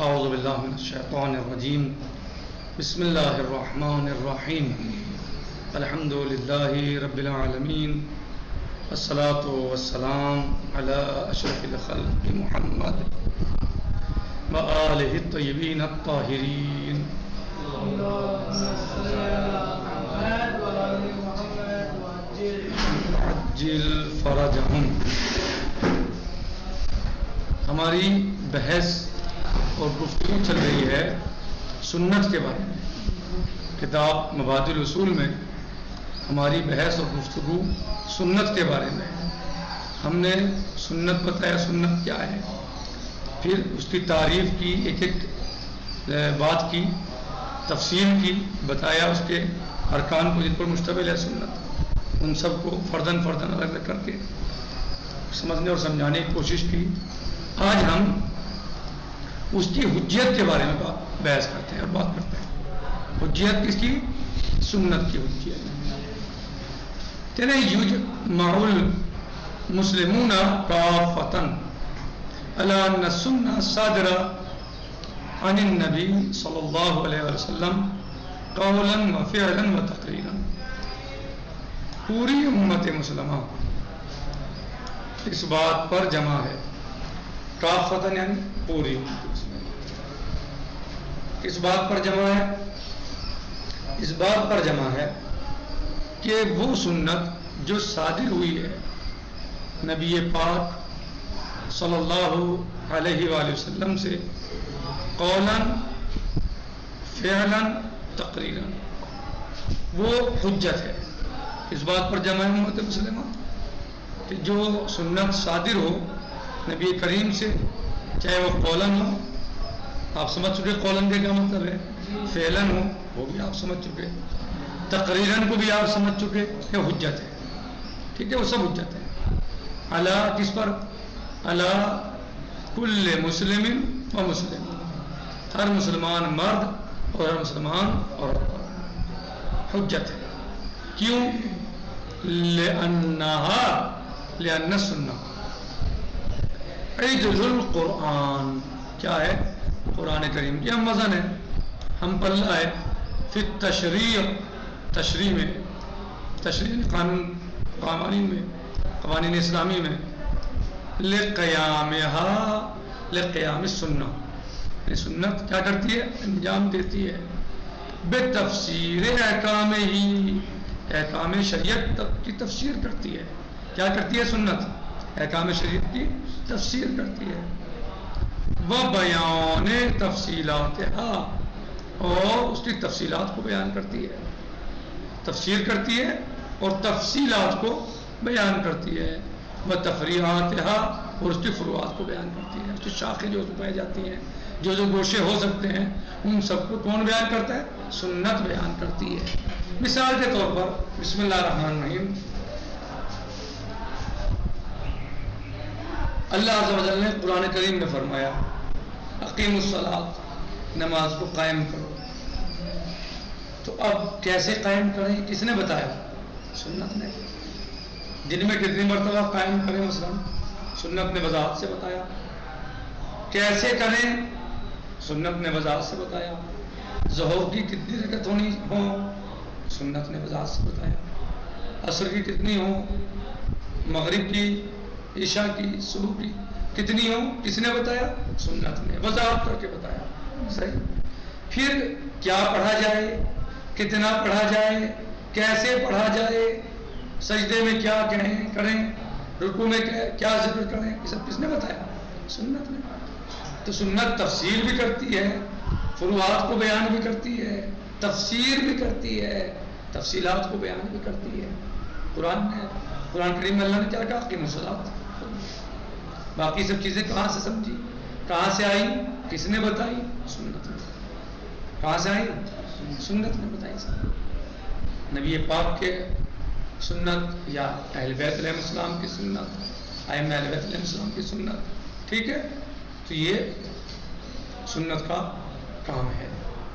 اعوذ باللہ من الشیطان الرجیم بسم اللہ الرحمن الرحیم الحمد للہ رب العالمین والصلاة والسلام علی اشرف الخلق محمد وآلہ الطیبین الطاہرین عجل فرجہم. ہماری بحث اور گفتگو چل رہی ہے سنت کے بارے میں. کتاب مبادئ الاصول میں ہماری بحث اور گفتگو سنت کے بارے میں. ہم نے سنت بتایا سنت کیا ہے، پھر اس کی تعریف کی، ایک ایک بات کی تفصیل کی، بتایا اس کے ارکان کو جن پر مشتمل ہے سنت، ان سب کو فرداً الگ الگ کر کے سمجھنے اور سمجھانے کی کوشش کی. آج ہم اس کی حجیت کے بارے میں بحث کرتے ہیں اور بات کرتے ہیں. حجیت کس کی؟ سنت کی حجیت. یجمع المسلمون کافۃ علی ان السنة الصادرة عن النبی صلی اللہ علیہ وسلم قولا وفعلا وتقریرا. پوری امت مسلمہ اس بات پر جمع ہے. کافۃ یعنی پوری امت مسلمہ اس بات پر جمع ہے، اس بات پر جمع ہے کہ وہ سنت جو صادر ہوئی ہے نبی پاک صلی اللہ علیہ وآلہ وسلم سے قولا فعلا تقریرا، وہ حجت ہے. اس بات پر جمع ہے امت مسلمہ کہ جو سنت صادر ہو نبی کریم سے، چاہے وہ قولن ہو، آپ سمجھ چکے قولن کا کیا مطلب ہے، فعلن ہو وہ بھی آپ سمجھ چکے، تقریرن کو بھی آپ سمجھ چکے کہ حجت ہے. ٹھیک ہے، وہ سب حجت ہے. علی کس پر؟ علی کل مسلم و مسلم، ہر مسلمان مرد اور ہر مسلمان عورت پر حجت ہے. کیوں؟ لأن السنہ عجز القرآن، کیا ہے؟ قرآن کریم کی ہم وزن ہے، ہم پلہ ہے. فی التشریع، تشریع میں، تشریع قوانین میں، قوانین اسلامی میں، لقیام السنہ، سنت کیا کرتی ہے؟ انجام دیتی ہے بتفسیر احکام ہی، احکام شریعت کی تفسیر کرتی ہے. کیا کرتی ہے سنت؟ احکام شریعت کی تفسیر کرتی ہے. وبیان تفصیلاتها، اور اس کی تفصیلات کو بیان کرتی ہے. تفسیر کرتی ہے اور تفصیلات کو بیان کرتی ہے. وتفریعاتها، اور اس کی فروعات کو بیان کرتی ہے. اس کی شاخیں جو پائی جاتی ہیں، جو گوشے ہو سکتے ہیں، ان سب کو کون بیان کرتا ہے؟ سنت بیان کرتی ہے. مثال کے طور پر بسم اللہ الرحمن الرحیم، اللہ عز و جل نے قرآن کریم میں فرمایا اقیم الصلاۃ، نماز کو قائم کرو. تو اب کیسے قائم کریں؟ کس نے بتایا؟ سنت نے. دن میں کتنی مرتبہ قائم کریں مثلا؟ سنت نے وضاحت سے بتایا. کیسے کریں؟ سنت نے وضاحت سے بتایا. ظہر کی کتنی رکعت ہونی ہو؟ سنت نے وضاحت سے بتایا. عصر کی کتنی ہو؟ مغرب کی، عشاء کی، صبح کی کتنی ہو؟ کس نے بتایا؟ سنت نے وضاحت کر کے بتایا. صحیح. پھر کیا پڑھا جائے، کتنا پڑھا جائے، کیسے پڑھا جائے، سجدے میں کیا کریں، رکوع میں کیا ذکر کریں، یہ سب کس نے بتایا؟ سنت نے. تو سنت تفصیل بھی کرتی ہے، فروعات کو بیان بھی کرتی ہے، تفسیر بھی کرتی ہے، تفصیلات کو بیان بھی کرتی ہے. قرآن کریم میں اللہ نے کیا کہا؟ اقیم الصلاۃ. باقی سب چیزیں کہاں سے سمجھی، کہاں سے آئی، کس نے بتائی؟ سنت نے. کہاں سے آئی؟ سنت نے بتائی. نبی پاک کے سنت یا اہل بیت علیہ السلام کی سنت، ائمہ اہل بیت علیہ السلام کی سنت. ٹھیک ہے، تو یہ سنت کا کام ہے.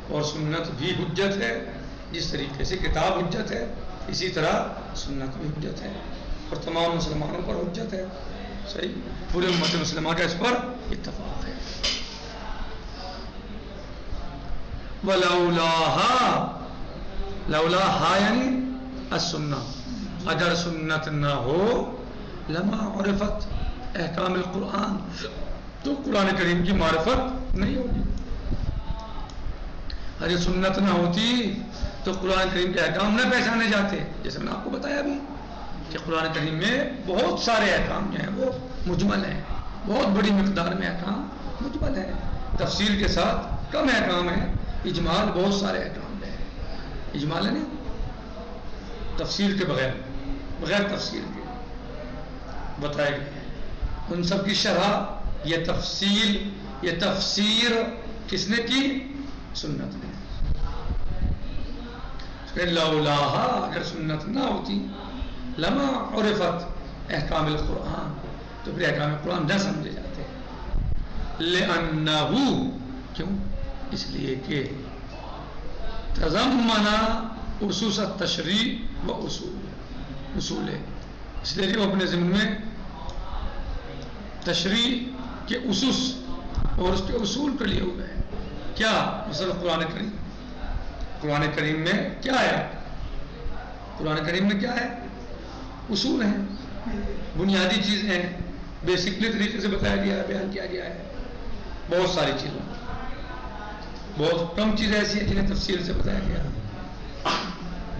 اور سنت بھی حجت ہے. جس طریقے سے کتاب حجت ہے، اسی طرح سنت بھی حجت ہے، اور تمام مسلمانوں پر حجت ہے. صحیح، پورے امت مسلمہ کا اس پر اتفاق ہے. ولولاہا، لولاہا یعنی السنہ، اگر سنت نہ ہو لما عرفت احکام القرآن، تو قرآن کریم کی معرفت نہیں ہوگی. اگر سنت نہ ہوتی تو قرآن کریم کے احکام نہ پہچانے جاتے. جیسے میں نے آپ کو بتایا ابھی کہ قرآن کریم میں بہت سارے احکام جو ہیں وہ مجمل ہیں، بہت بڑی مقدار میں احکام مجمل ہیں، تفصیل کے ساتھ کم احکام ہیں، اجمال بہت سارے احکام ہیں. اجمال ہے نا تفصیل کے بغیر تفصیل کے بتائے گئے ہیں. ان سب کی شرح یہ تفسیر کس نے کی؟ سنت نے. لولاہا، اگر سنت نہ ہوتی لما عرفت احکام القرآن، تو پھر احکام قرآن نہ سمجھے جاتے. لأنہ، کیوں؟ اس لیے کہ تضمنا اسس التشریع و اصول، اس لیے کہ وہ اپنے ضمن میں تشریع کے اسس اور اس کے اصول کو لیے ہوئے ہیں. کیا مثلا قرآن کریم میں کیا ہے؟ قرآن کریم میں کیا ہے؟ اصول ہیں، بنیادی چیزیں ہیں، بیسکلی طریقے سے بتایا گیا ہے، بیان کیا گیا ہے. بہت ساری چیزیں، بہت کم چیزیں ایسی ہیں جنہیں تفصیل سے بتایا گیا ہے.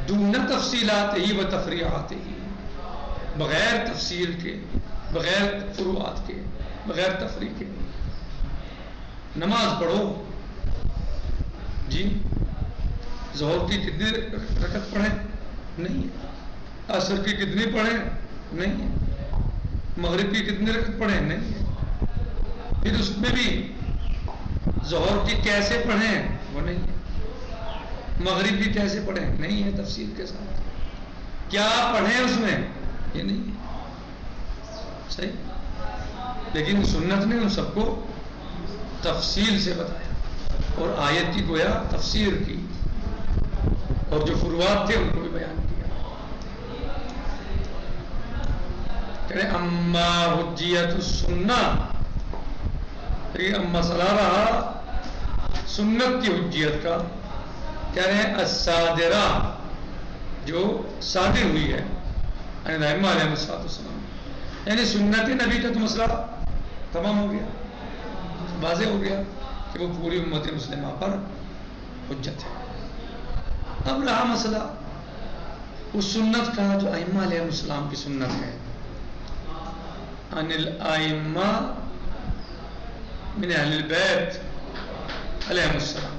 دون تفصیلات ہی و تفریعات ہی، بغیر تفصیل کے، بغیر فروعات کے، بغیر تفریع کے. نماز پڑھو جی، ظہر کی کتنی رکعت پڑھیں؟ نہیں ہے. عصر کی کتنی پڑھیں؟ نہیں ہے. مغرب کی کتنی رکعت پڑھیں؟ نہیں ہے. پھر اس میں بھی ظہر کی کیسے پڑھیں؟ وہ نہیں ہے. مغرب کی کیسے پڑھیں؟ نہیں ہے تفصیل کے ساتھ. کیا پڑھیں اس میں؟ یہ نہیں ہے. صحیح. لیکن سنت نے ان سب کو تفصیل سے بتایا اور آیت کی گویا تفسیر کی، اور جو فروعات تھے ان کو بھی بیان کیا. کہ اما حجیت السنہ، اب مسئلہ رہا سنت کی حجیت کا. کہہ رہے ہیں الصادرہ، جو صادر ہوئی ہے ائمہ علیہ السلام، یعنی سنت نبی کا تو مسئلہ تمام ہو گیا، واضح ہو گیا کہ وہ پوری امت مسلمہ پر حجت ہے. اب رہا مسئلہ اس سنت کا جو ائمہ علیہ السلام کی سنت ہے. عن الائمہ من اہل البیت علیہ السلام،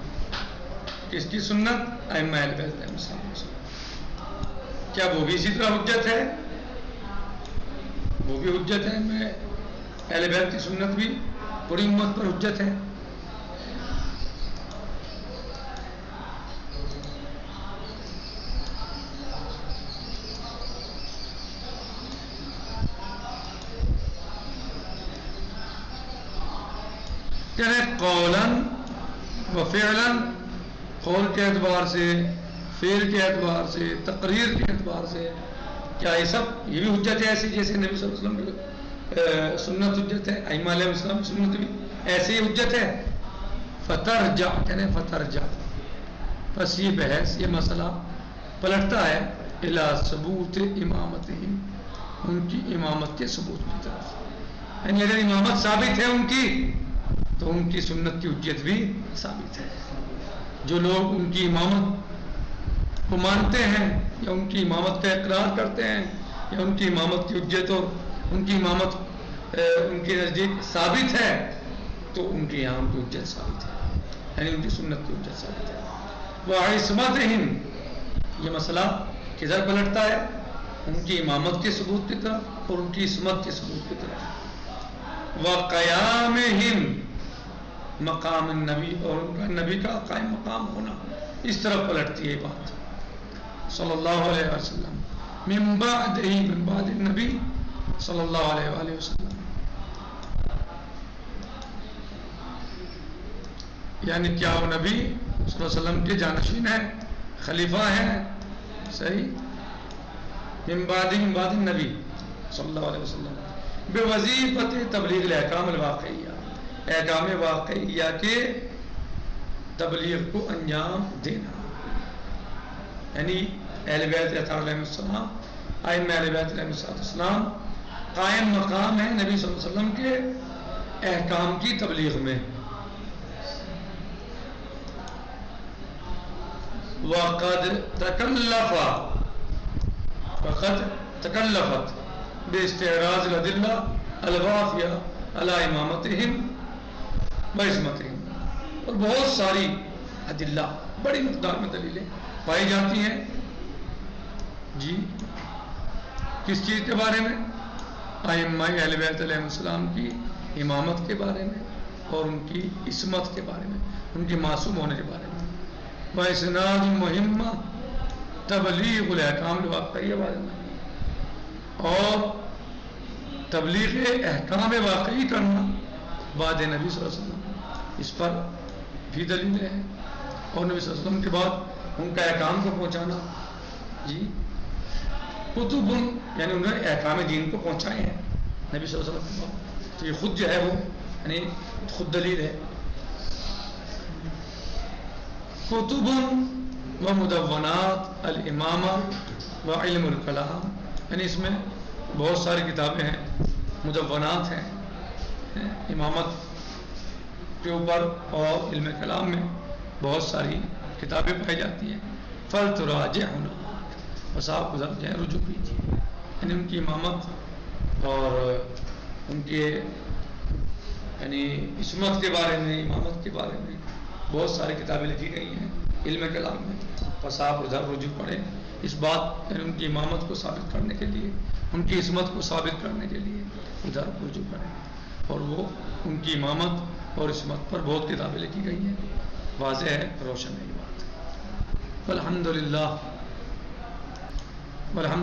کس کی سنت؟ ائمہ اہل بیت علیہ السلام. کیا وہ بھی اسی طرح حجت ہے؟ وہ بھی حجت ہے. میں اہل بیت کی سنت بھی پوری امت پر حجت ہے. قولاً و فعلاً، قول کے اعتبار سے، فعل کے اعتبار سے، تقریر کے اعتبار سے، کیا یہ سب یہ بھی حجت ہے ایسی جیسے نبی صلی اللہ علیہ وسلم کی سنت حجت ہے؟ ائمہ علیہ السلام کی سنت بھی ایسے ہی حجت ہے. فترجع، کہنے فترجع، بس یہ بحث، یہ مسئلہ پلٹتا ہے الی ثبوت امامتہم، ان کی امامت کے ثبوت کی طرف. یعنی اگر امامت ثابت ہے ان کی تو ان کی سنت کی حجت بھی ثابت ہے. جو لوگ ان کی امامت کو مانتے ہیں یا ان کی امامت کا اقرار کرتے ہیں یا ان کی امامت کی حجت اور ان کی امامت ان کے نزدیک ثابت ہے، تو ان کی یہاں کی حجت ثابت ہے، یعنی ان کی سنت کی حجت ثابت ہے. وعصمتہم، یہ مسئلہ کدھر پلٹتا ہے؟ ان کی امامت کے ثبوت کی طرف اور ان کی عصمت کے ثبوت کی طرف. وقیامہم مقام النبی، اور ان کا نبی کا قائم مقام ہونا، اس طرف پلٹتی ہے بات. صلی اللہ علیہ وسلم من بعد النبی صلی اللہ علیہ وآلہ وسلم، یعنی کیا وہ نبی صلی اللہ علیہ وسلم کے جانشین ہیں، خلیفہ ہیں؟ صحیح. من بعد النبی صلی اللہ علیہ وسلم بوظیفت تبلیغ الاحکام الواقعیہ، احکام واقعیہ کے تبلیغ کو انجام دینا، یعنی اہل بیت اطہار علیہ السلام، ائمہ اہل بیت علیہ السلام قائم مقام ہے نبی صلی اللہ علیہ وسلم کے احکام کی تبلیغ میں. وقد تکلفت باستعراض الادلہ الوافیہ علی امامتہم و عصمتہم، اور بہت ساری ادلہ، بڑی مقدار میں دلیلیں پائی جاتی ہیں جی کس چیز کے بارے میں؟ ائمہ اہل بیت علیہ السلام کی امامت کے بارے میں اور ان کی عصمت کے بارے میں، ان کے معصوم ہونے کے بارے میں. وَإِسْنَادُ الْمُهِمَّةِ تبلیغ الاحکام الواقعیہ بارے میں، اور تبلیغ احکام واقعی کرنا بعد نبی صلی اللہ علیہ وسلم، اس پر بھی دلیل ہے. اور نبی صلی اللہ علیہ وسلم کے بعد ان کا احکام کو پہنچانا جی کتب، یعنی انہوں نے احکام دین کو پہنچائے ہیں نبی صلی اللہ علیہ وسلم کے بعد، تو یہ خود جو ہے وہ یعنی خود دلیل ہے. کتب و مدونات الامامہ و علم الکلام، یعنی اس میں بہت ساری کتابیں ہیں، مدونات ہیں امامت کے اوپر، اور علم کلام میں بہت ساری کتابیں پائی جاتی ہیں. فَلْتُرَاجِعْهُنَا، بس آپ ادھر جائیں رجوع کیجیے، یعنی ان کی امامت اور ان کے یعنی عصمت کے بارے میں، امامت کے بارے میں بہت ساری کتابیں لکھی گئی ہیں علم کلام میں. بس آپ ادھر رجوع پڑھیں اس بات، یعنی ان کی امامت کو ثابت کرنے کے لیے، ان کی عصمت کو ثابت کرنے کے لیے ادھر رجوع پڑھیں. اور وہ ان کی امامت اور عصمت پر بہت کتابیں لکھی گئی ہیں، واضح ہے، روشن ہے یہ بات. والحمد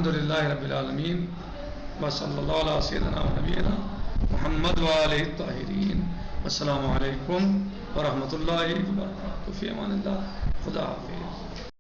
للہ رب العالمین، وصلی اللہ علیہ سیدنا و نبینا محمد وآلہ الطاہرین. السلام علیکم ورحمۃ اللہ وبرکاتہ. فی امان اللہ. خدا حافظ.